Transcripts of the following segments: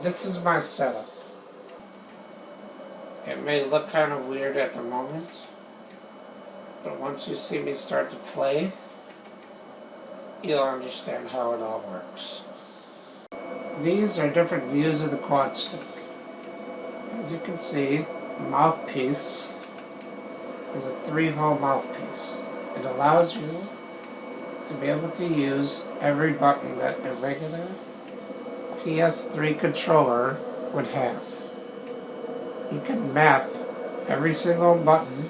this is my setup. It may look kind of weird at the moment, but once you see me start to play, you'll understand how it all works. These are different views of the QuadStick. As you can see, the mouthpiece is a 3-hole mouthpiece. It allows you to be able to use every button that a regular PS3 controller would have. You can map every single button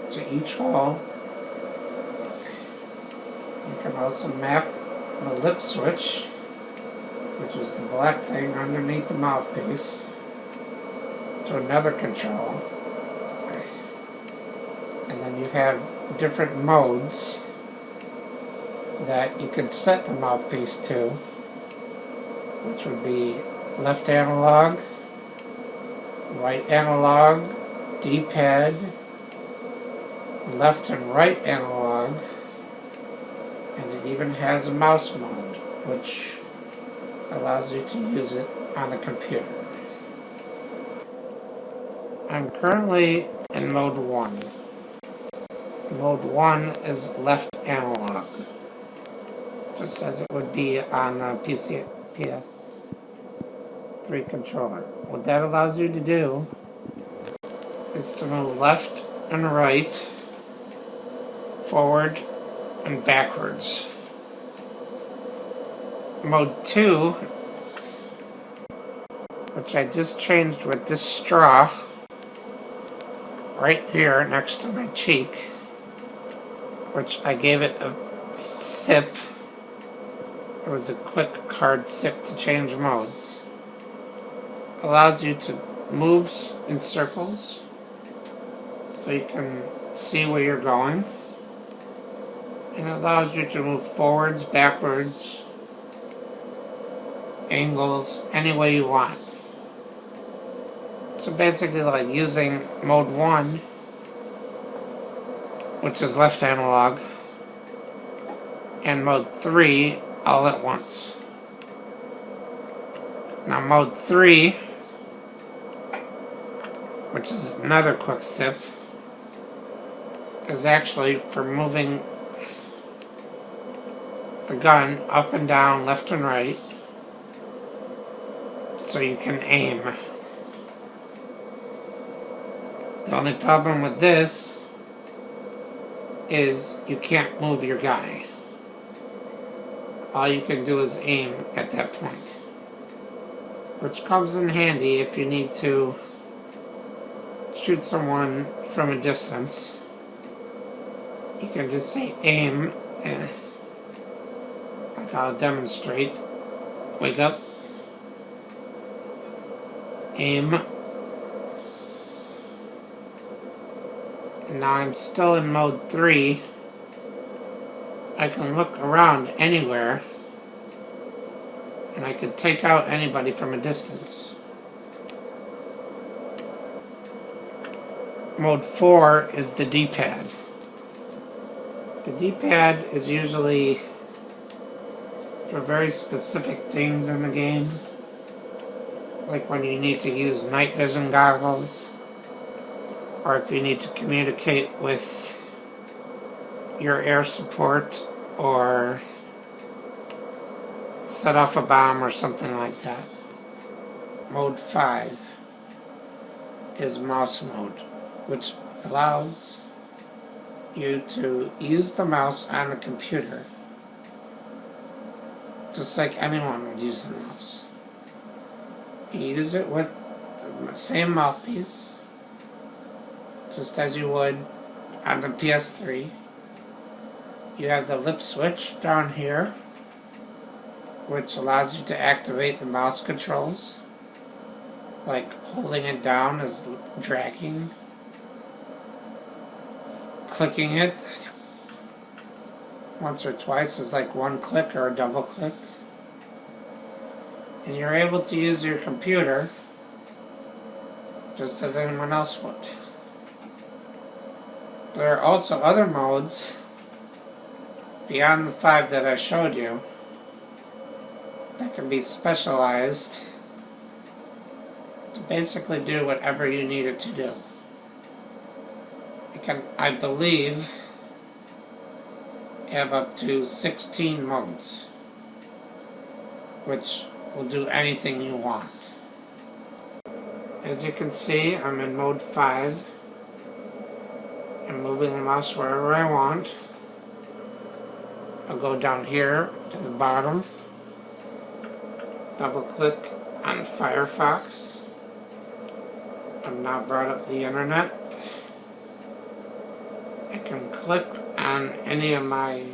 to each hole. You can also map the lip switch, which is the black thing underneath the mouthpiece, to another control. And then you have different modes that you can set the mouthpiece to, which would be left analog, right analog, D-pad, left and right analog, and it even has a mouse mode, which allows you to use it on a computer. I'm currently in mode 1. Mode 1 is left analog, just as it would be on the PS3 controller. What that allows you to do is to move left and right, forward and backwards. Mode 2, which I just changed with this straw right here next to my cheek, which I gave it a sip. It was a quick hard sip to change modes. Allows you to move in circles so you can see where you're going. And it allows you to move forwards, backwards, angles, any way you want. So basically like using mode 1, which is left analog, and mode 3 all at once. Now mode 3, which is another quick sip, is actually for moving the gun up and down, left and right, so you can aim. The only problem with this is you can't move your guy. All you can do is aim at that point, which comes in handy if you need to shoot someone from a distance. You can just say aim, and like I'll demonstrate. Wake up, aim, and now I'm still in mode 3. I can look around anywhere, and I can take out anybody from a distance. Mode 4 is the D-pad. The D-pad is usually for very specific things in the game, like when you need to use night vision goggles, or if you need to communicate with your air support or set off a bomb or something like that. Mode 5 is mouse mode, which allows you to use the mouse on the computer just like anyone would use the mouse. You use it with the same mouthpiece just as you would on the PS3. You have the lip switch down here, which allows you to activate the mouse controls, like holding it down is dragging, clicking it once or twice is like one click or a double click, and you're able to use your computer just as anyone else would. There are also other modes beyond the 5 that I showed you that can be specialized basically do whatever you need it to do. It can, I believe, have up to 16 modes, which will do anything you want. As you can see, I'm in mode 5. I'm moving the mouse wherever I want. I'll go down here to the bottom, double click on Firefox. I've now brought up the internet. I can click on any of my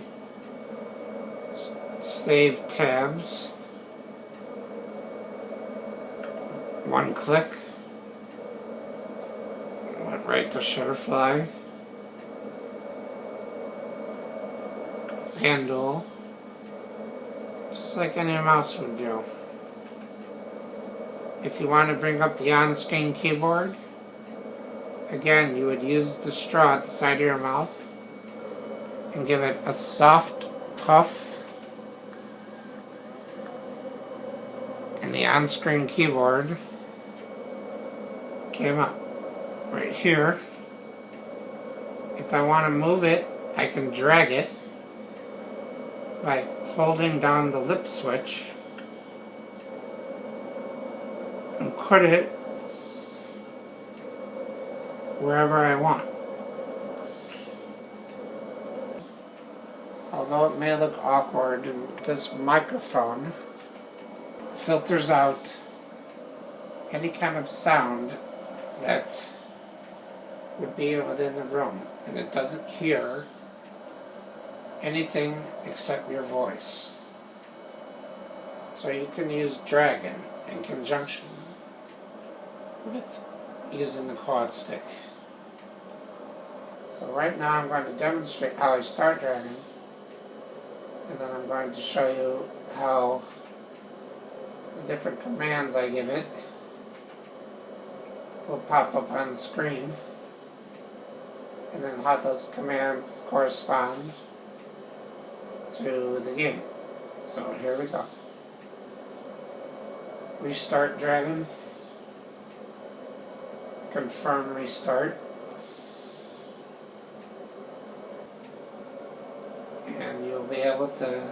saved tabs. One click. Went right to Shutterfly. Handle. Just like any mouse would do. If you want to bring up the on-screen keyboard, again, you would use the straw at the side of your mouth and give it a soft puff, and the on-screen keyboard came up right here. If I want to move it, I can drag it by holding down the lip switch and put it wherever I want. Although it may look awkward, this microphone filters out any kind of sound that would be within the room, and it doesn't hear anything except your voice. So you can use dragging in conjunction with using the QuadStick. So right now I'm going to demonstrate how I start dragging, and then I'm going to show you how the different commands I give it will pop up on the screen, and then how those commands correspond to the game. So here we go. Restart dragging. Confirm restart. And you'll be able to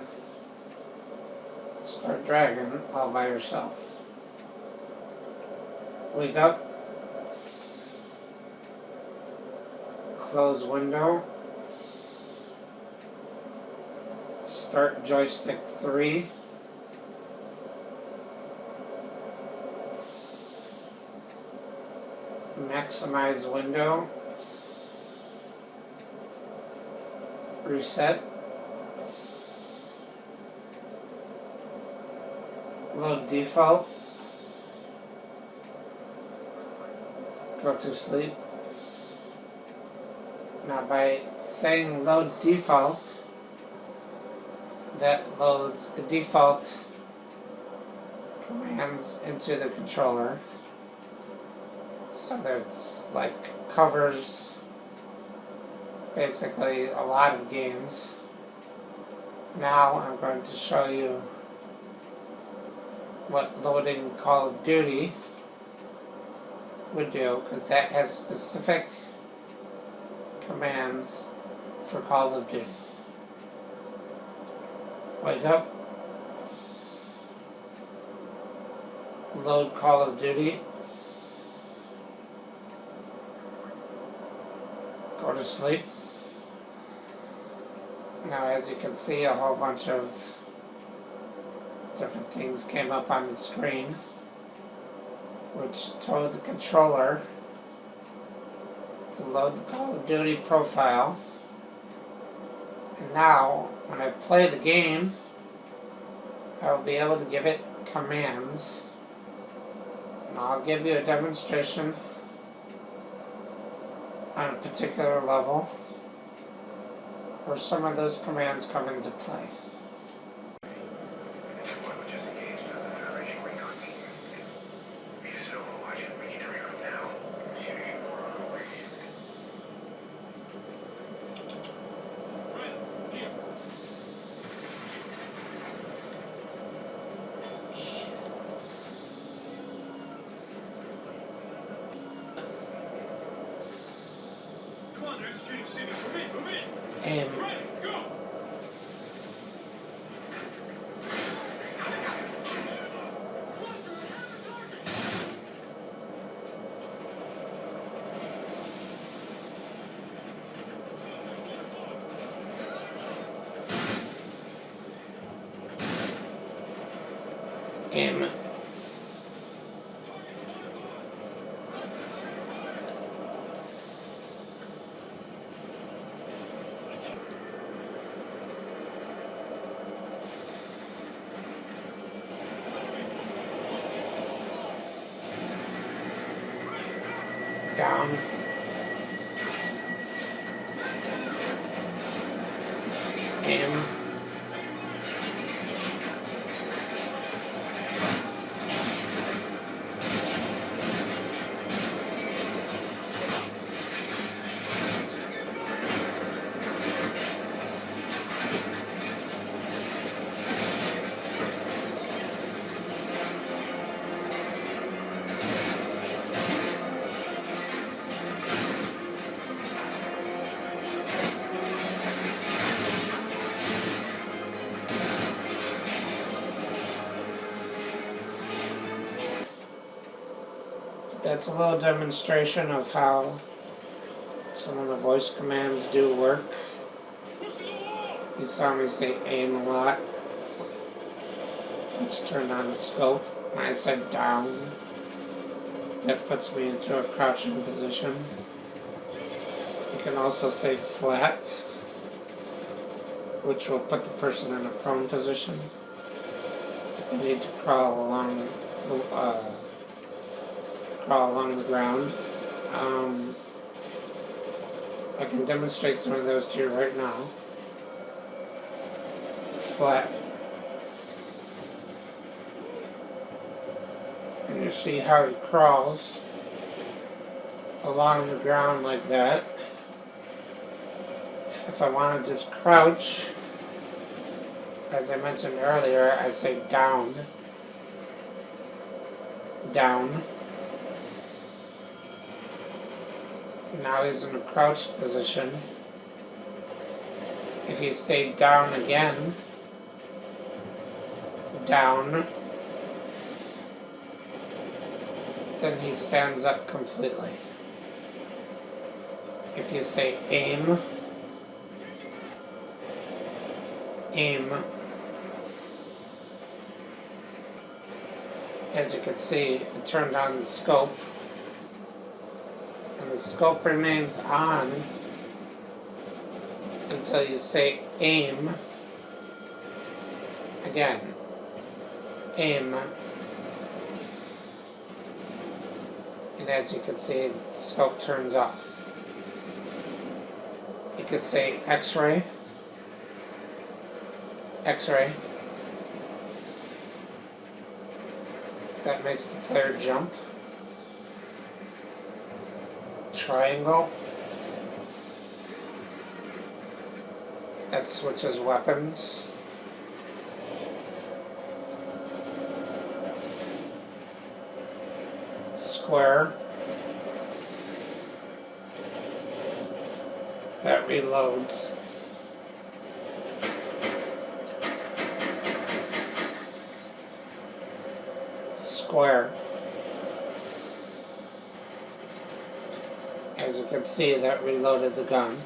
start dragging all by yourself. Wake up. Close window. Start joystick 3. Maximize window. Reset. Load default. Go to sleep. Now by saying load default, that loads the default commands into the controller. So there's like covers basically a lot of games. Now I'm going to show you what loading Call of Duty would do, because that has specific commands for Call of Duty. Wake up. Load Call of Duty. Go to sleep. Now as you can see, a whole bunch of different things came up on the screen, which told the controller to load the Call of Duty profile. And now, when I play the game, I will be able to give it commands. And I'll give you a demonstration on a particular level where some of those commands come into play. Aim. Aim. Down. Aim. That's a little demonstration of how some of the voice commands do work. You saw me say aim a lot, which turned on the scope. When I said down, that puts me into a crouching position. You can also say flat, which will put the person in a prone position. They need to crawl along the ground. I can demonstrate some of those to you right now. Flat. And you see how he crawls along the ground like that. If I want to just crouch, as I mentioned earlier, I say down. Down. Now he's in a crouched position. If you say down again, down, then he stands up completely. If you say aim, aim, as you can see, it turned on the scope. And the scope remains on until you say aim. Again, aim. And as you can see, the scope turns off. You could say X-ray, X-ray. That makes the player jump. Triangle. That switches weapons. Square. That reloads. Square. As you can see, that reloaded the gun.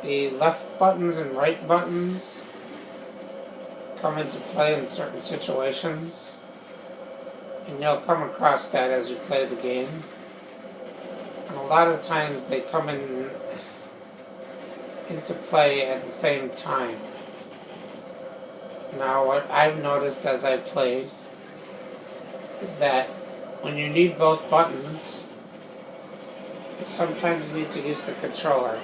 The left buttons and right buttons come into play in certain situations, and you'll come across that as you play the game. And a lot of times they come into play at the same time. Now, what I've noticed as I played is that when you need both buttons, you sometimes need to use the controller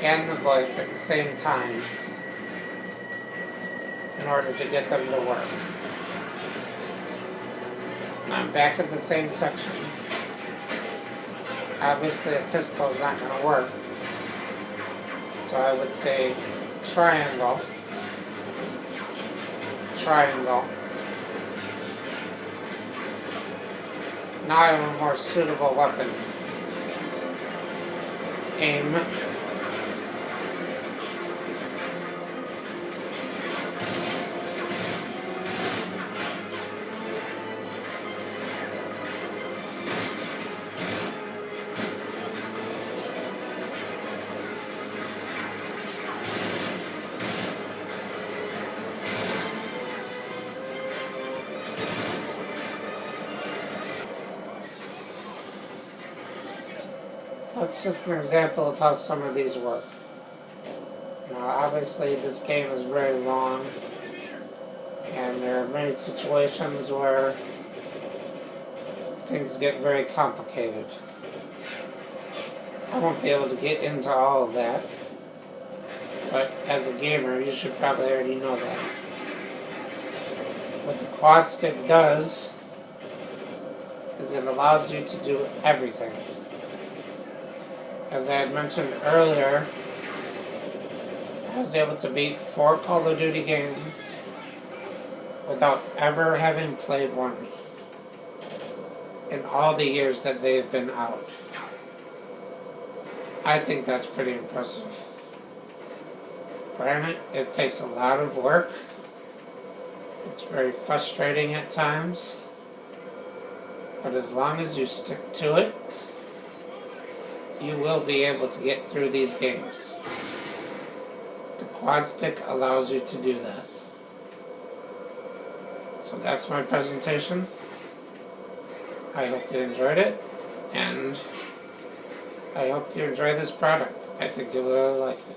and the voice at the same time in order to get them to work. And I'm back at the same section. Obviously a pistol is not going to work, so I would say triangle, triangle, Now I have a more suitable weapon. Aim. That's just an example of how some of these work. Now, obviously, this game is very long, and there are many situations where things get very complicated. I won't be able to get into all of that, but as a gamer, you should probably already know that. What the QuadStick does is it allows you to do everything. As I had mentioned earlier, I was able to beat 4 Call of Duty games without ever having played one in all the years that they've been out. I think that's pretty impressive. Granted, it takes a lot of work. It's very frustrating at times. But as long as you stick to it, you will be able to get through these games. The QuadStick allows you to do that. So that's my presentation. I hope you enjoyed it, and I hope you enjoy this product. I think you'll really like it.